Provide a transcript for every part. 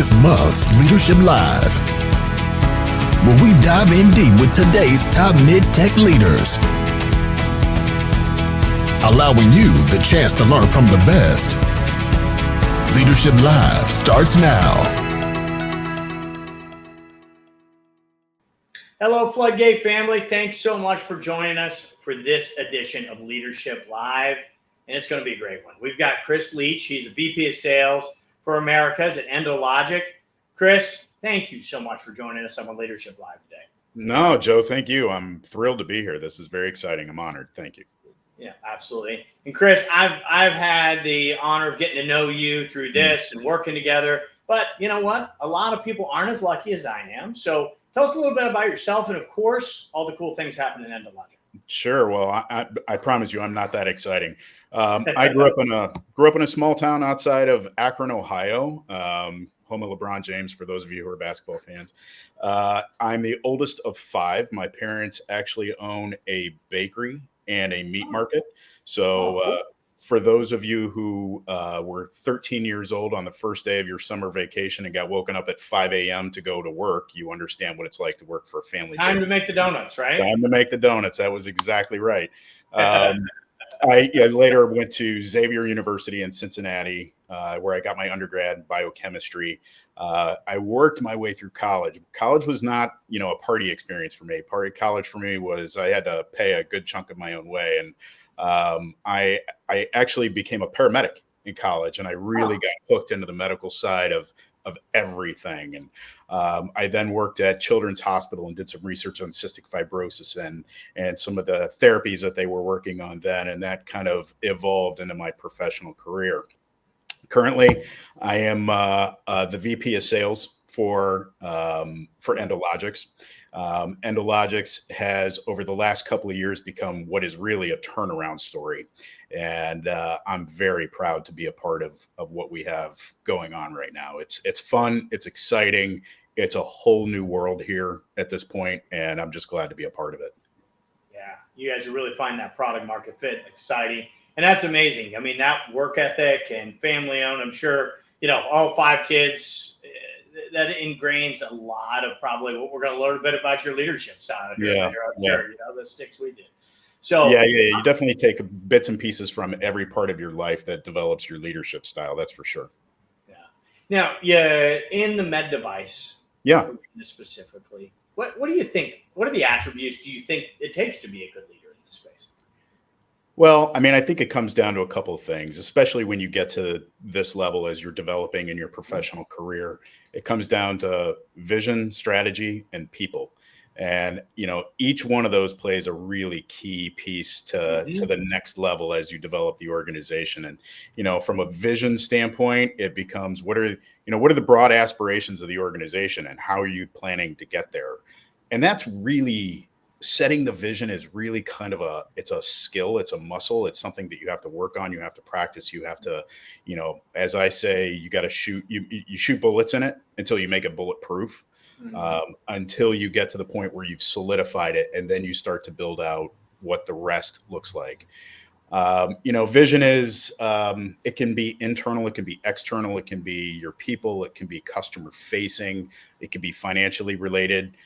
this month's Leadership Live, where we dive in deep with today's top MedTech leaders, allowing you the chance to learn from the best. Leadership Live starts now. Hello, FloodGate family. Thanks so much for joining us for this edition of Leadership Live, and it's going to be a great one. We've got Chris Leach. He's the VP of Sales for Americas at Endologics. Chris, thank you so much for joining us on Leadership Live today. No, Joe, thank you. I'm thrilled to be here. This is very exciting. I'm honored. Thank you. Yeah, absolutely. And Chris, I've had the honor of getting to know you through this and working together. But you know what? A lot of people aren't as lucky as I am. So tell us a little bit about yourself and, of course, all the cool things happening in Endologics. Sure. Well, I promise you, I'm not that exciting. I grew up in a small town outside of Akron, Ohio, home of LeBron James. For those of you who are basketball fans, I'm the oldest of five. My parents actually own a bakery and a meat market. So for those of you who were 13 years old on the first day of your summer vacation and got woken up at 5 a.m. to go to work, you understand what it's like to work for a family. Time to make the donuts, right? Time to make the donuts. That was exactly right. I later went to Xavier University in Cincinnati, where I got my undergrad in biochemistry. I worked my way through college. College was not, a party experience for me. College for me was I had to pay a good chunk of my own way. And I actually became a paramedic in college, and I really got hooked into the medical side of everything. And I then worked at Children's Hospital and did some research on cystic fibrosis and some of the therapies that they were working on then. And that kind of evolved into my professional career. Currently, I am the VP of Sales for Endologix. Endologix has, over the last couple of years, become what is really a turnaround story. And I'm very proud to be a part of what we have going on right now. It's fun. It's exciting. It's a whole new world here at this point, and I'm just glad to be a part of it. Yeah, you guys are really finding that product market fit exciting. And that's amazing. I mean, that work ethic and family owned, I'm sure, all five kids, that ingrains a lot of probably what we're going to learn a bit about your leadership style. Sure, the sticks we did. So yeah, you definitely take bits and pieces from every part of your life that develops your leadership style. That's for sure. Yeah. Now, in the med device, specifically, what do you think? What are the attributes do you think it takes to be a good leader in this space? Well, I mean, I think it comes down to a couple of things, especially when you get to this level as you're developing in your professional career. It comes down to vision, strategy, and people. And, each one of those plays a really key piece to the next level as you develop the organization. And, from a vision standpoint, it becomes what are the broad aspirations of the organization and how are you planning to get there? And that's really setting the vision is really kind of it's a skill, it's a muscle, it's something that you have to work on, you have to practice, you have to, as I say, you got to shoot, you shoot bullets in it until you make it bulletproof, until you get to the point where you've solidified it, and then you start to build out what the rest looks like. Vision is, it can be internal, it can be external, it can be your people, it can be customer facing, it can be financially related.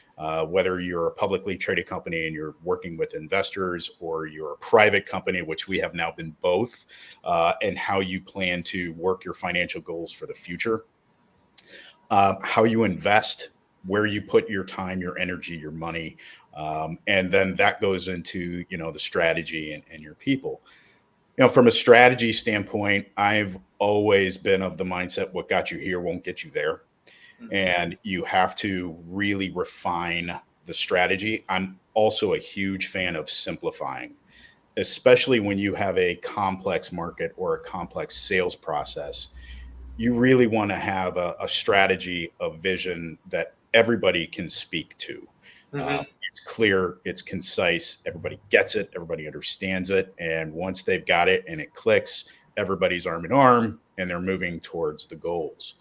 Whether you're a publicly traded company and you're working with investors, or you're a private company, which we have now been both, and how you plan to work your financial goals for the future, how you invest, where you put your time, your energy, your money, and then that goes into, the strategy and your people. From a strategy standpoint, I've always been of the mindset, what got you here won't get you there. And you have to really refine the strategy. I'm also a huge fan of simplifying, especially when you have a complex market or a complex sales process. You really want to have a strategy, a vision that everybody can speak to. It's clear, it's concise, everybody gets it, everybody understands it. And once they've got it and it clicks, everybody's arm in arm and they're moving towards the goals.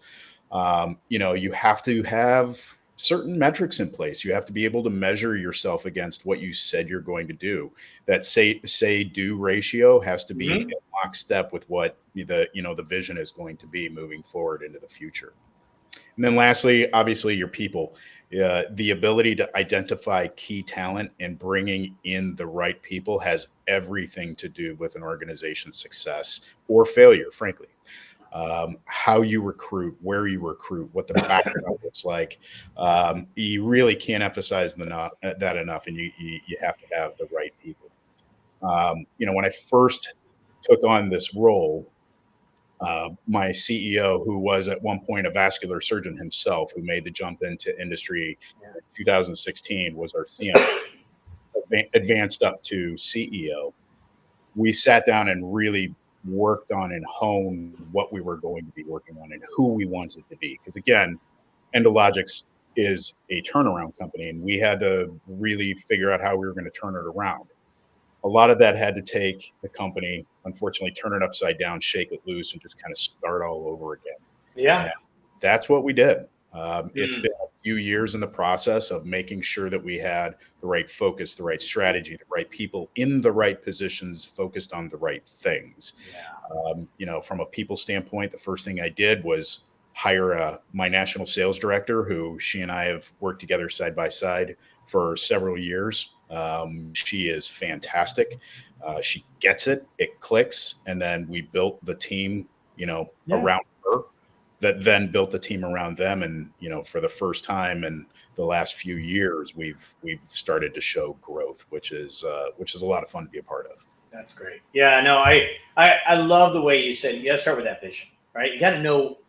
You have to have certain metrics in place. You have to be able to measure yourself against what you said you're going to do. That say do ratio has to be in lockstep with what the vision is going to be moving forward into the future. And then lastly, obviously your people. The ability to identify key talent and bringing in the right people has everything to do with an organization's success or failure, frankly. How you recruit, where you recruit, what the background looks like. You really can't emphasize that enough, and you have to have the right people. When I first took on this role, my CEO, who was at one point a vascular surgeon himself, who made the jump into industry in 2016, was our CMO, advanced up to CEO. We sat down and really worked on and honed what we were going to be working on and who we wanted to be. Because again, Endologics is a turnaround company, and we had to really figure out how we were going to turn it around. A lot of that had to take the company, unfortunately, turn it upside down, shake it loose, and just kind of start all over again. Yeah. And that's what we did. It's Mm. been a few years in the process of making sure that we had the right focus, the right strategy, the right people in the right positions, focused on the right things. Yeah. From a people standpoint, the first thing I did was hire my national sales director, who she and I have worked together side by side for several years. She is fantastic. She gets it. It clicks. And then we built the team, Yeah. around her, that then built the team around them. And, for the first time in the last few years, we've started to show growth, which is a lot of fun to be a part of. That's great. Yeah, no, I love the way you said you got to start with that vision, right? You got to know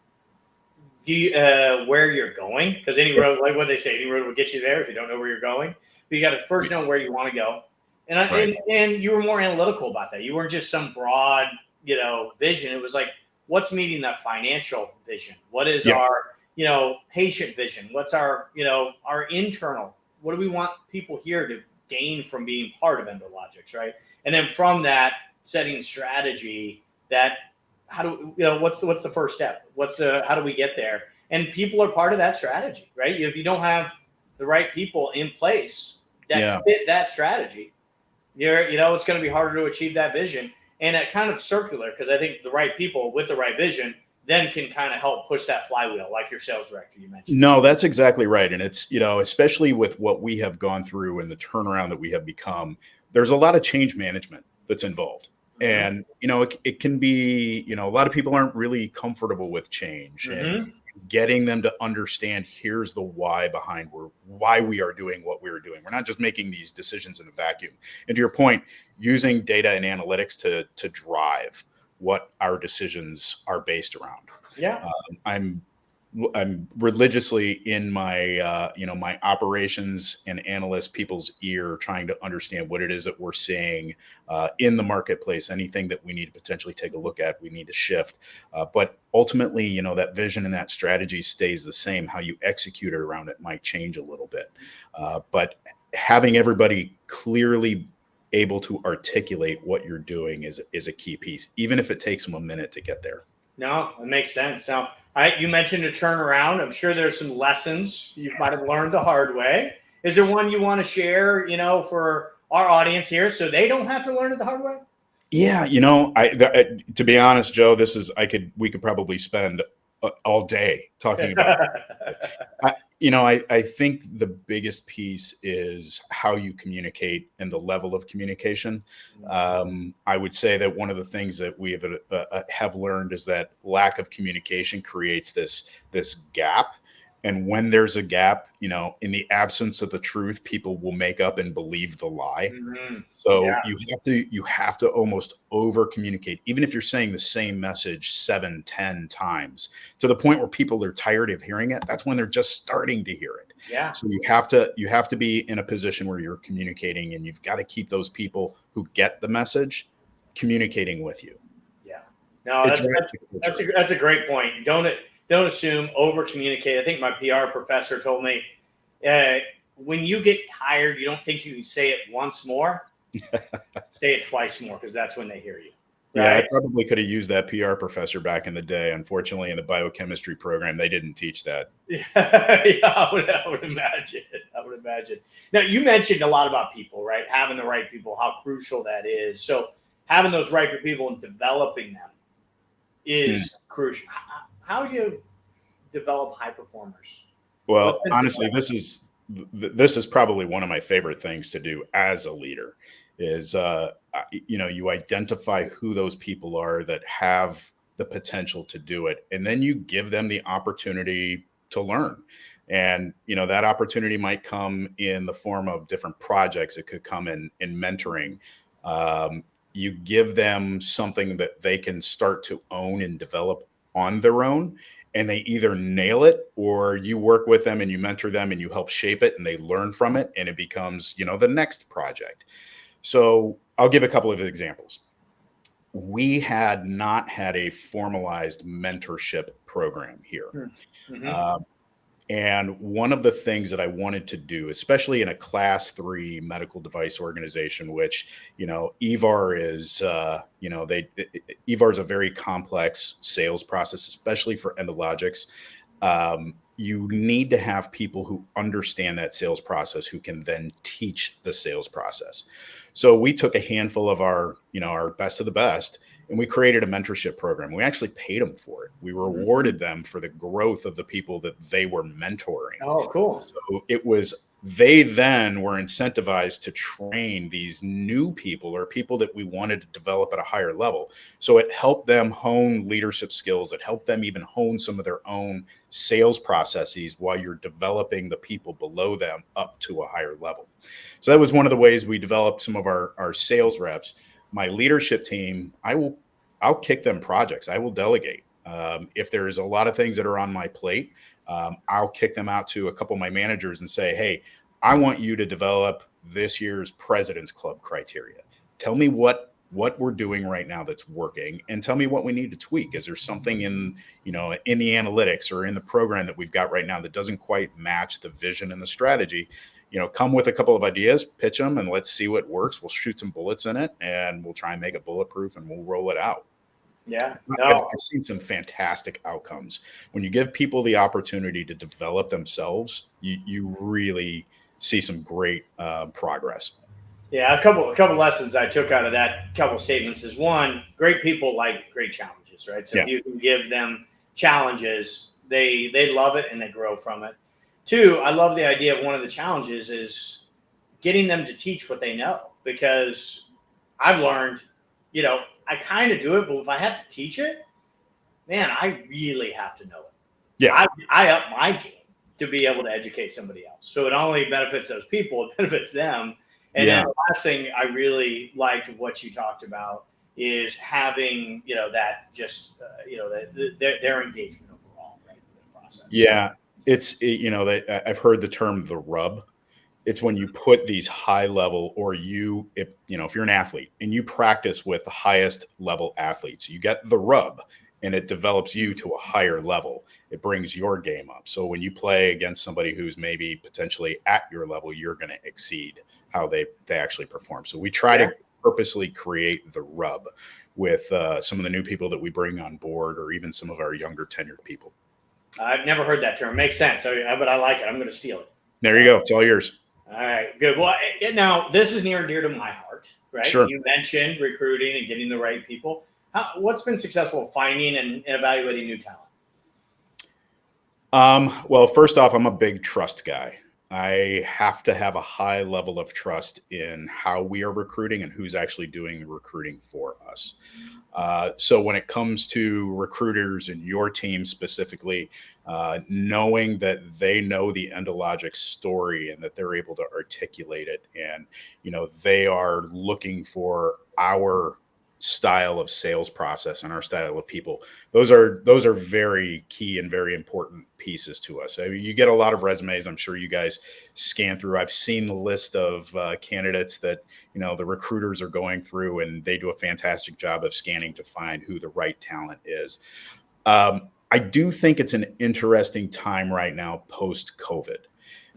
where you're going, because any road, like what they say, any road will get you there if you don't know where you're going. But you got to first know where you want to go, and Right. and you were more analytical about that. You weren't just some broad, vision. It was like, what's meeting that financial vision? What is Yeah. our, patient vision? What's our, our internal? What do we want people here to gain from being part of Endologics, right? And then from that, setting strategy that how do what's the first step? How do we get there? And people are part of that strategy, right? If you don't have the right people in place that Yeah. fit that strategy, it's going to be harder to achieve that vision. And it kind of circular, because I think the right people with the right vision then can kind of help push that flywheel, like your sales director you mentioned. No, that's exactly right. And it's, especially with what we have gone through and the turnaround that we have become, there's a lot of change management that's involved. Mm-hmm. And, it can be, a lot of people aren't really comfortable with change, and Mm-hmm. getting them to understand here's the why behind why we are doing what we're doing. We're not just making these decisions in a vacuum. And to your point, using data and analytics to drive what our decisions are based around. Yeah. I'm religiously in my my operations and analyst people's ear, trying to understand what it is that we're seeing in the marketplace. Anything that we need to potentially take a look at, we need to shift. But ultimately, that vision and that strategy stays the same. How you execute it around it might change a little bit, but having everybody clearly able to articulate what you're doing is a key piece, even if it takes them a minute to get there. No, it makes sense. Now, you mentioned a turnaround. I'm sure there's some lessons you might have learned the hard way. Is there one you want to share, for our audience here, so they don't have to learn it the hard way? Yeah, to be honest, Joe, we could probably spend all day talking about it. I think the biggest piece is how you communicate and the level of communication. I would say that one of the things that we have learned is that lack of communication creates this gap. And when there's a gap, in the absence of the truth, people will make up and believe the lie. Mm-hmm. So Yeah. you have to almost over communicate, even if you're saying the same message 7-10 times, to the point where people are tired of hearing it. That's when they're just starting to hear it. Yeah. So you have to be in a position where you're communicating, and you've got to keep those people who get the message communicating with you. Yeah. No, that's a great point. Don't assume, over communicate. I think my PR professor told me, when you get tired, you don't think you can say it once more. Say it twice more, because that's when they hear you. Yeah, Right? I probably could have used that PR professor back in the day. Unfortunately, in the biochemistry program, they didn't teach that. Yeah, I would imagine. Now, you mentioned a lot about people, right? Having the right people, how crucial that is. So having those right people and developing them is crucial. How do you develop high performers? What's Well, been honestly, successful? this is probably one of my favorite things to do as a leader is you identify who those people are that have the potential to do it, and then you give them the opportunity to learn. And that opportunity might come in the form of different projects. It could come in mentoring. um, you give them something that they can start to own and develop on their own, and they either nail it, or you work with them and you mentor them and you help shape it and they learn from it and it becomes the next project. So I'll give a couple of examples. We had not had a formalized mentorship program here. Mm-hmm. Uh, and one of the things that I wanted to do, especially in a class 3 medical device organization, which, EVAR is, EVAR is a very complex sales process, especially for Endologics. You need to have people who understand that sales process, who can then teach the sales process. So we took a handful of our best of the best, and we created a mentorship program. We actually paid them for it. We rewarded them for the growth of the people that they were mentoring. Oh, cool. So they then were incentivized to train these new people, or people that we wanted to develop at a higher level. So it helped them hone leadership skills. It helped them even hone some of their own sales processes while you're developing the people below them up to a higher level. So that was one of the ways we developed some of our sales reps. My leadership team, I'll kick them projects. I will delegate. If there's a lot of things that are on my plate, I'll kick them out to a couple of my managers and say, hey, I want you to develop this year's President's Club criteria. Tell me what we're doing right now that's working, and tell me what we need to tweak. Is there something in the analytics or in the program that we've got right now that doesn't quite match the vision and the strategy? Come with a couple of ideas, pitch them, and let's see what works. We'll shoot some bullets in it, and we'll try and make it bulletproof, and we'll roll it out. Yeah. I've No. seen some fantastic outcomes. When you give people the opportunity to develop themselves, you really see some great progress. Yeah, a couple lessons I took out of that couple statements is, one, great people like great challenges, right? So Yeah. if you can give them challenges, they love it and they grow from it. Two, I love the idea of one of the challenges is getting them to teach what they know, because I've learned, I kind of do it, but if I have to teach it, man, I really have to know it. Yeah. I up my game to be able to educate somebody else. So it only benefits those people, it benefits them. And Yeah. then the last thing I really liked what you talked about is having, that just, their engagement overall, right, in the process. Yeah. I've heard the term the rub. It's when you put these high level, or if you're an athlete and you practice with the highest level athletes, you get the rub, and it develops you to a higher level. It brings your game up. So when you play against somebody who's maybe potentially at your level, you're going to exceed how they actually perform. So we try to purposely create the rub with some of the new people that we bring on board, or even some of our younger tenured people. I've never heard that term. Makes sense, but I like it. I'm going to steal it. There you go. It's all yours. All right, good. Well, now this is near and dear to my heart, right? Sure. You mentioned recruiting and getting the right people. What's been successful finding and evaluating new talent? Well, first off, I'm a big trust guy. I have to have a high level of trust in how we are recruiting and who's actually doing the recruiting for us. So when it comes to recruiters and your team specifically, knowing that they know the Endologix story and that they're able to articulate it, and they are looking for our style of sales process and our style of people, those are very key and very important pieces to us. I mean, you get a lot of resumes, I'm sure you guys scan through. I've seen the list of candidates that the recruiters are going through, and they do a fantastic job of scanning to find who the right talent is. I do think it's an interesting time right now post COVID,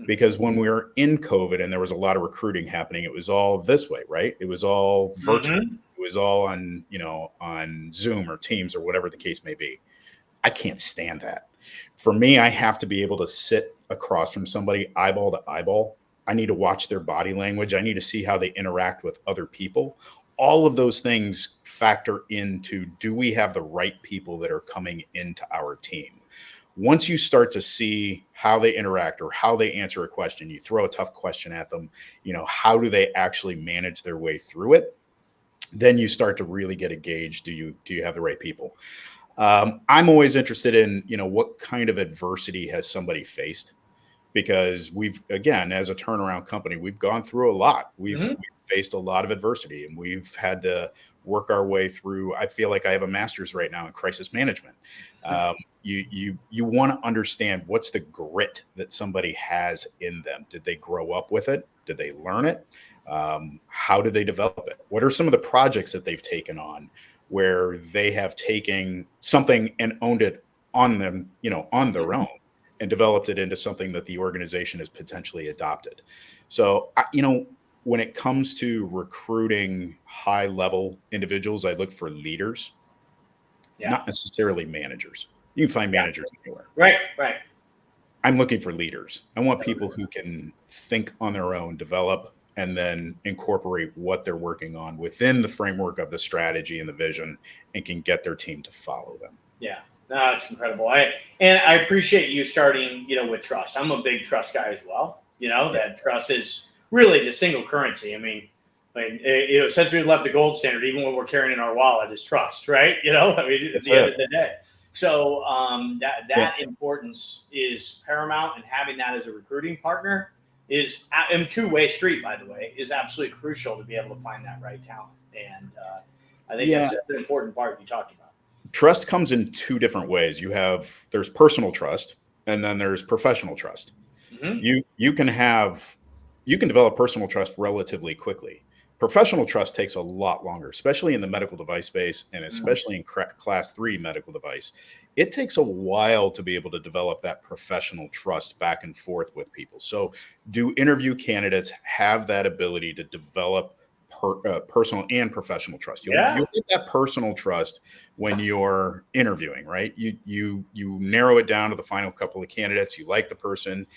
because when we were in COVID and there was a lot of recruiting happening, it was all this way, right? It was all virtual. Mm-hmm. It was all on Zoom or Teams or whatever the case may be. I can't stand that. For me, I have to be able to sit across from somebody eyeball to eyeball. I need to watch their body language. I need to see how they interact with other people. All of those things factor into, do we have the right people that are coming into our team? once you start to see how they interact or how they answer a question, you throw a tough question at them, how do they actually manage their way through it? Then you start to really get a gauge. Do you have the right people? I'm always interested in, what kind of adversity has somebody faced? Because again, as a turnaround company, we've gone through a lot. We've faced a lot of adversity, and we've had to work our way through. I feel like I have a master's right now in crisis management. You want to understand what's the grit that somebody has in them. Did they grow up with it? Did they learn it? How did they develop it? What are some of the projects that they've taken on where they have taken something and owned it on them, on their own, and developed it into something that the organization has potentially adopted? So, when it comes to recruiting high level individuals, I look for leaders, not necessarily managers. You can find managers anywhere. Right. I'm looking for leaders. I want people who can think on their own, develop, and then incorporate what they're working on within the framework of the strategy and the vision, and can get their team to follow them. Yeah. No, that's incredible. I appreciate you starting, with trust. I'm a big trust guy as well. That trust is really the single currency. I mean, since we left the gold standard, even when we're carrying in our wallet, is trust, right? At the end of the day. So that importance is paramount, and having that as a recruiting partner is a two-way street, by the way, is absolutely crucial to be able to find that right talent. And I think that's an important part you talked about. Trust comes in two different ways. There's personal trust, and then there's professional trust. You can develop personal trust relatively quickly. Professional trust takes a lot longer, especially in the medical device space, and especially in class 3 medical device. It takes a while to be able to develop that professional trust back and forth with people. So do interview candidates have that ability to develop personal and professional trust? You'll get that personal trust when you're interviewing, right? You narrow it down to the final couple of candidates. You like the person,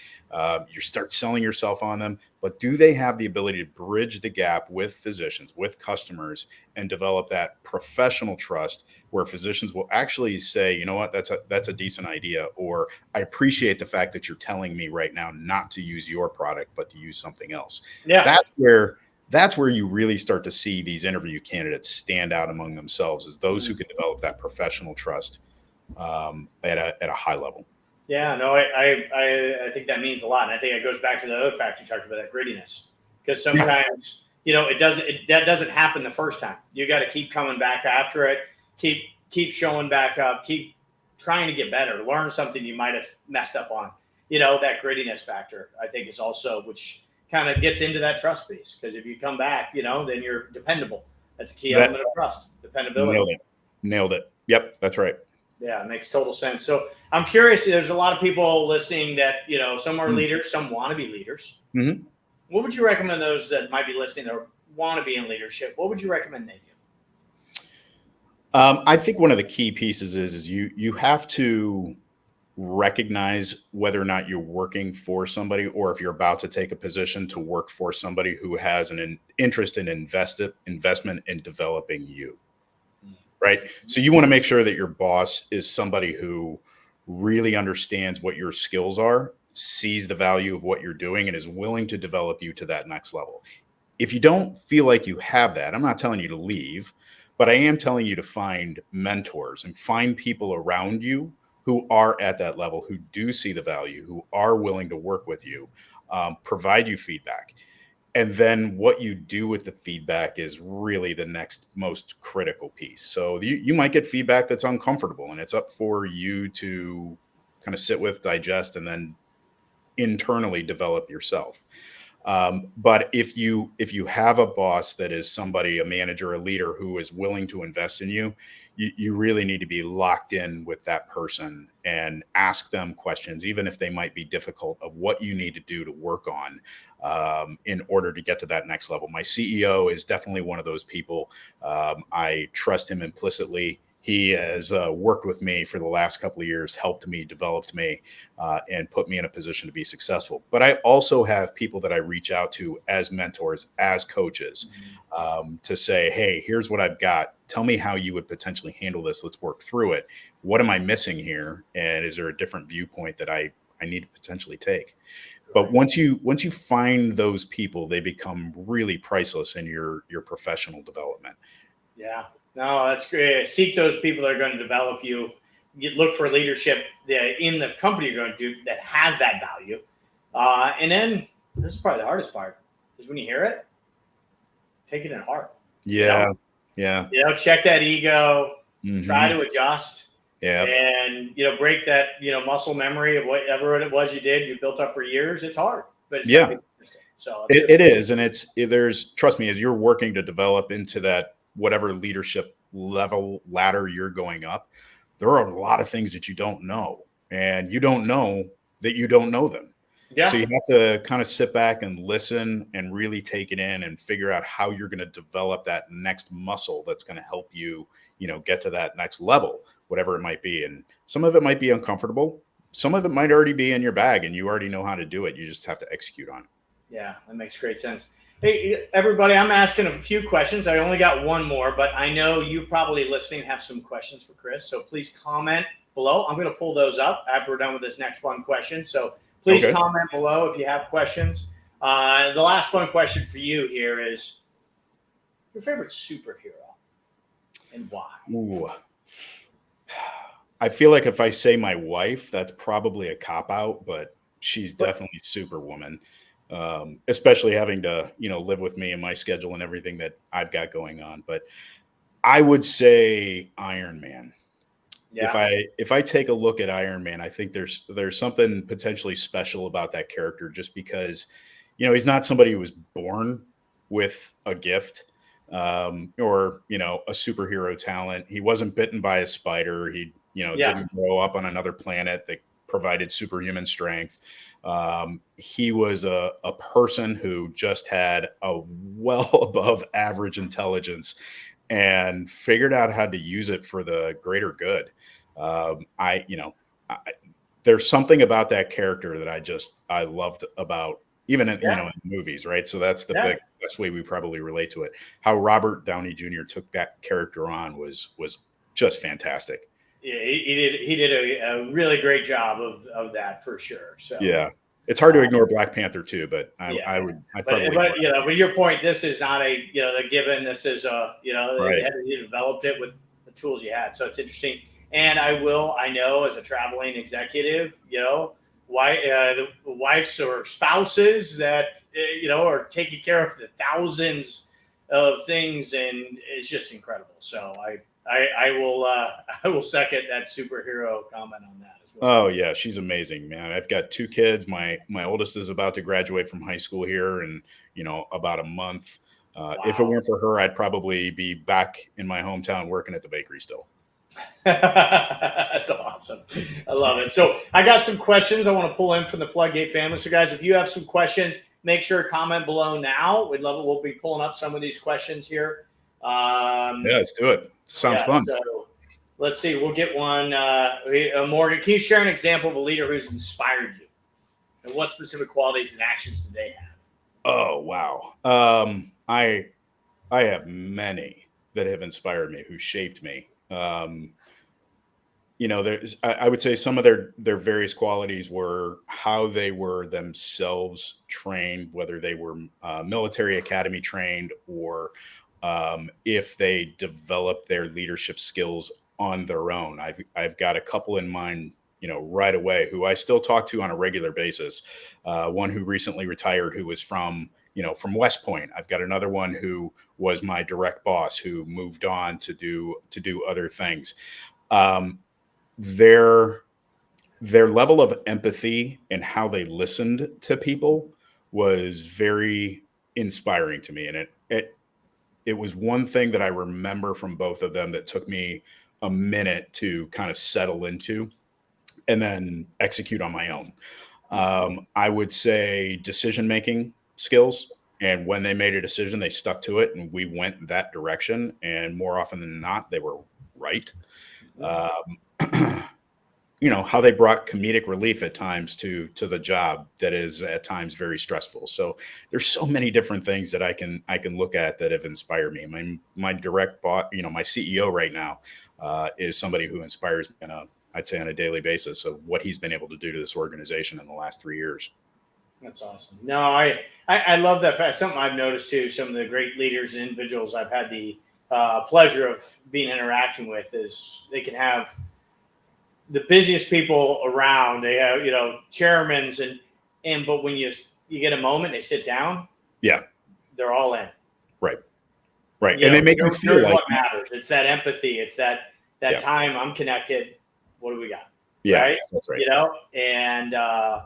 you start selling yourself on them, but do they have the ability to bridge the gap with physicians, with customers, and develop that professional trust where physicians will actually say, you know what, that's a decent idea, or I appreciate the fact that you're telling me right now not to use your product, but to use something else. That's where you really start to see these interview candidates stand out among themselves, as those who can develop that professional trust at a high level. Yeah, no, I think that means a lot. And I think it goes back to the other fact you talked about, that grittiness, because sometimes, that doesn't happen the first time. You got to keep coming back after it, keep showing back up, keep trying to get better, learn something you might have messed up on. That grittiness factor, I think, is also, which kind of gets into that trust piece, because if you come back, then you're dependable. That's a key element of trust, dependability. Nailed it. Yep, that's right. Yeah, it makes total sense. So I'm curious, there's a lot of people listening that, some are leaders, some want to be leaders. What would you recommend those that might be listening or want to be in leadership? What would you recommend they do? I think one of the key pieces is you have to recognize whether or not you're working for somebody, or if you're about to take a position to work for somebody who has an interest in investment in developing you. Right. So you want to make sure that your boss is somebody who really understands what your skills are, sees the value of what you're doing, and is willing to develop you to that next level. If you don't feel like you have that, I'm not telling you to leave, but I am telling you to find mentors and find people around you who are at that level, who do see the value, who are willing to work with you, provide you feedback. And then what you do with the feedback is really the next most critical piece. So you might get feedback that's uncomfortable, and it's up for you to kind of sit with, digest, and then internally develop yourself. But if you have a boss that is somebody, a manager, a leader who is willing to invest in you, you really need to be locked in with that person and ask them questions, even if they might be difficult, of what you need to do to work on in order to get to that next level. My CEO is definitely one of those people. I trust him implicitly. He has worked with me for the last couple of years, helped me, developed me, and put me in a position to be successful. But I also have people that I reach out to as mentors, as coaches, to say, hey, here's what I've got. Tell me how you would potentially handle this. Let's work through it. What am I missing here? And is there a different viewpoint that I need to potentially take? But once you find those people, they become really priceless in your professional development. Yeah, no, that's great. Seek those people that are going to develop you. You look for leadership in the company you're going to do that has that value. And then this is probably the hardest part, is when you hear it, take it in heart. Yeah. Yeah. Check that ego, try Mm-hmm. to adjust. Yeah. And, break that, muscle memory of whatever it was you built up for years. It's hard, but it's Yeah. got to be consistent. So it is. And there's, trust me, as you're working to develop into that, whatever leadership ladder you're going up, there are a lot of things that you don't know, and you don't know that you don't know them. Yeah. So you have to kind of sit back and listen and really take it in and figure out how you're going to develop that next muscle that's going to help you, get to that next level, whatever it might be. And some of it might be uncomfortable. Some of it might already be in your bag and you already know how to do it. You just have to execute on it. Yeah, that makes great sense. Hey, everybody, I'm asking a few questions. I only got one more, but I know you probably listening have some questions for Chris. So please comment below. I'm going to pull those up after we're done with this next fun question. So please comment below if you have questions. The last fun question for you here is your favorite superhero and why? Ooh. I feel like if I say my wife, that's probably a cop-out, but she's definitely Superwoman. Especially having to, live with me and my schedule and everything that I've got going on. But I would say Iron Man. Yeah. If I take a look at Iron Man, I think there's something potentially special about that character, just because, he's not somebody who was born with a gift, or a superhero talent. He wasn't bitten by a spider. He didn't grow up on another planet that provided superhuman strength. He was a person who just had a well above average intelligence and figured out how to use it for the greater good. I, there's something about that character that I loved about, even in, in movies, right? So that's the best way we probably relate to it. How Robert Downey Jr. took that character on was just fantastic. Yeah, he did a really great job of that for sure. So yeah, it's hard to ignore Black Panther too, but but your point, this is not a the given. This is you developed it with the tools you had. So it's interesting. And I know as a traveling executive, the wives or spouses that are taking care of the thousands of things, and it's just incredible. So I will second that superhero comment on that as well. Oh yeah, she's amazing, man. I've got 2 kids. My oldest is about to graduate from high school here in about a month. Wow. If it weren't for her, I'd probably be back in my hometown working at the bakery still. That's awesome. I love it. So I got some questions I want to pull in from the FloodGate family. So guys, if you have some questions, make sure to comment below now. We'd love it. We'll be pulling up some of these questions here. Yeah, let's do it. Sounds fun. So let's see. We'll get one. Morgan, can you share an example of a leader who's inspired you? And what specific qualities and actions do they have? Oh, wow. I have many that have inspired me, who shaped me. I would say some of their various qualities were how they were themselves trained, whether they were military academy trained or if they developed their leadership skills on their own. I've got a couple in mind, right away, who I still talk to on a regular basis. One who recently retired, who was from West Point. I've got another one who was my direct boss, who moved on to do other things. Their level of empathy and how they listened to people was very inspiring to me. And it was one thing that I remember from both of them that took me a minute to kind of settle into and then execute on my own. I would say decision-making skills. And when they made a decision, they stuck to it and we went that direction. And more often than not, they were right. How they brought comedic relief at times to the job that is at times very stressful. So there's so many different things that I can look at that have inspired me. My direct boss, my CEO right now, is somebody who inspires me I'd say on a daily basis of what he's been able to do to this organization in the last 3 years. That's awesome. No, I love that fact. Something I've noticed too, some of the great leaders and individuals I've had the pleasure of being interacting with is they can have the busiest people around. They have, chairmans but when you get a moment, they sit down. Yeah. They're all in. Right. And they make you feel like what matters. It's that empathy. It's that time I'm connected. What do we got? Yeah, right? That's right. And I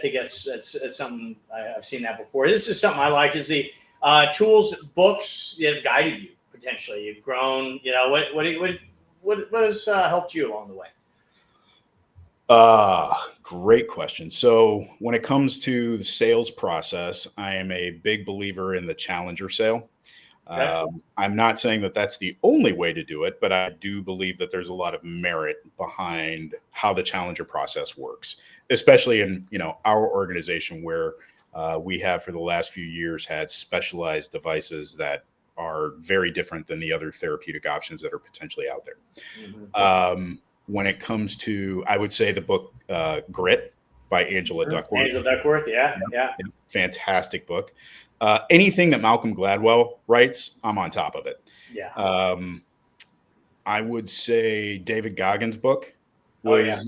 think that's something I've seen that before. This is something I like is the tools, books that have guided you potentially. You've grown. What has helped you along the way? Great question. So when it comes to the sales process, I am a big believer in the challenger sale. Okay. I'm not saying that that's the only way to do it, but I do believe that there's a lot of merit behind how the challenger process works, especially in, our organization where we have for the last few years had specialized devices that are very different than the other therapeutic options that are potentially out there. Mm-hmm. When it comes to, I would say the book Grit by Angela Duckworth. Angela Duckworth, yeah. Fantastic book. Anything that Malcolm Gladwell writes, I'm on top of it. Yeah. I would say David Goggins' book was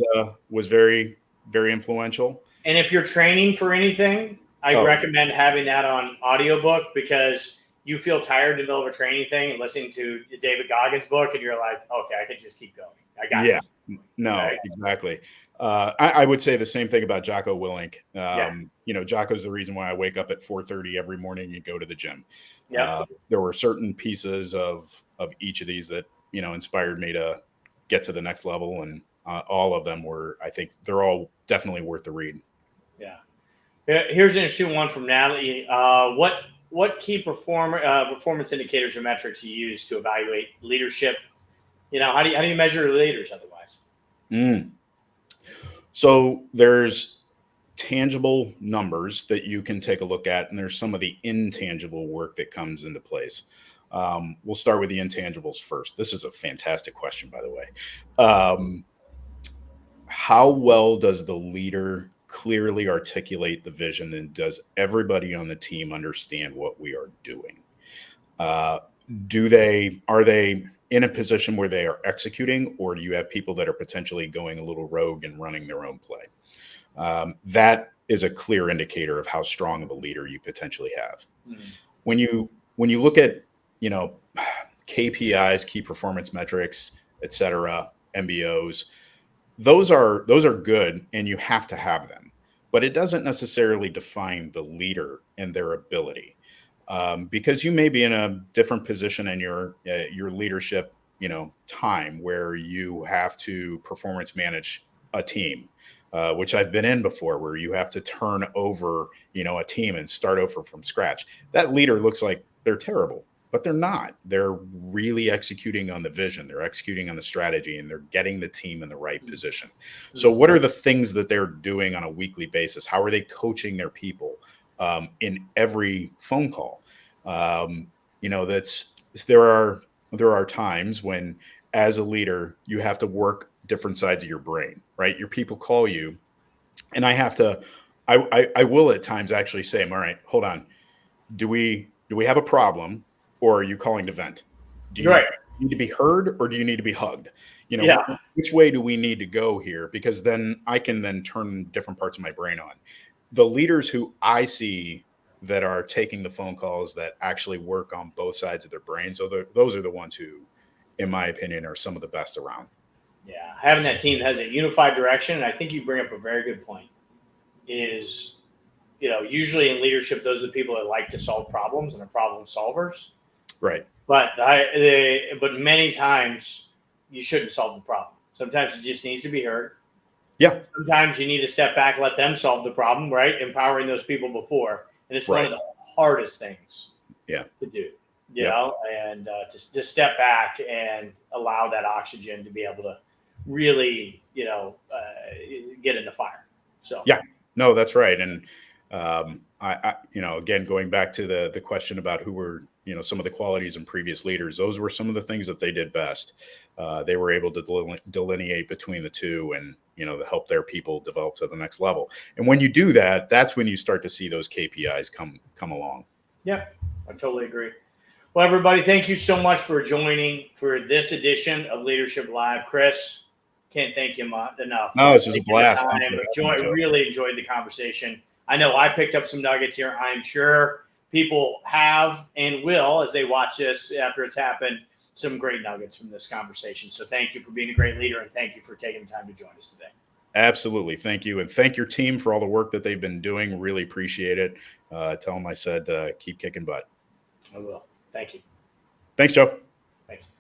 very, very influential. And if you're training for anything, I recommend having that on audiobook because you feel tired in the middle of a training thing and listening to David Goggins' book, and you're like, okay, I can just keep going. I got you. No, right? Exactly. I would say the same thing about Jocko Willink. Yeah. Jocko's the reason why I wake up at 4:30 every morning and go to the gym. Yeah. There were certain pieces of each of these that, inspired me to get to the next level. And all of them were, I think they're all definitely worth the read. Yeah. Here's an interesting one from Natalie. What key performance indicators or metrics you use to evaluate leadership? How do you measure leaders otherwise? So there's tangible numbers that you can take a look at, and there's some of the intangible work that comes into place. We'll start with the intangibles first. This is a fantastic question, by the way. How well does the leader clearly articulate the vision, and does everybody on the team understand what we are doing? Are they in a position where they are executing, or do you have people that are potentially going a little rogue and running their own play? That is a clear indicator of how strong of a leader you potentially have. Mm-hmm. When you look at, KPIs, key performance metrics, et cetera, MBOs, those are good and you have to have them, but it doesn't necessarily define the leader and their ability. Because you may be in a different position in your leadership, time where you have to performance manage a team, which I've been in before, where you have to turn over, a team and start over from scratch. That leader looks like they're terrible, but they're not. They're really executing on the vision. They're executing on the strategy, and they're getting the team in the right position. So what are the things that they're doing on a weekly basis? How are they coaching their people? In every phone call, there are times when, as a leader, you have to work different sides of your brain, right? Your people call you, and I will at times actually say, all right, hold on. Do we have a problem, or are you calling to vent? Do you need to be heard, or do you need to be hugged? Which way do we need to go here? Because then I can then turn different parts of my brain on. The leaders who I see that are taking the phone calls that actually work on both sides of their brain, so those are the ones who, in my opinion, are some of the best around. Yeah, having that team that has a unified direction, and I think you bring up a very good point, is, usually in leadership, those are the people that like to solve problems and are problem solvers. Right. But many times you shouldn't solve the problem. Sometimes it just needs to be heard. Yeah. Sometimes you need to step back, let them solve the problem, right? Empowering those people before. And it's one of the hardest things to do. you know, and to step back and allow that oxygen to be able to really, you know, get in the fire. So, yeah, no, that's right. And you know, again, going back to the question about who were, you know, some of the qualities in previous leaders, those were some of the things that they did best. They were able to delineate between the two, and, you know, to help their people develop to the next level. And when you do that, that's when you start to see those KPIs come along. Yep, I totally agree. Well, everybody, thank you so much for joining for this edition of Leadership Live. Chris, can't thank you enough. No, this was a Taking the blast. Thanks time. for having me, Joe. Really enjoyed the conversation. I know I picked up some nuggets here. I'm sure people have and will, as they watch this after it's happened, some great nuggets from this conversation. So thank you for being a great leader, and thank you for taking the time to join us today. Absolutely. Thank you. And thank your team for all the work that they've been doing. Really appreciate it. Tell them I said keep kicking butt. I will. Thank you. Thanks, Joe. Thanks.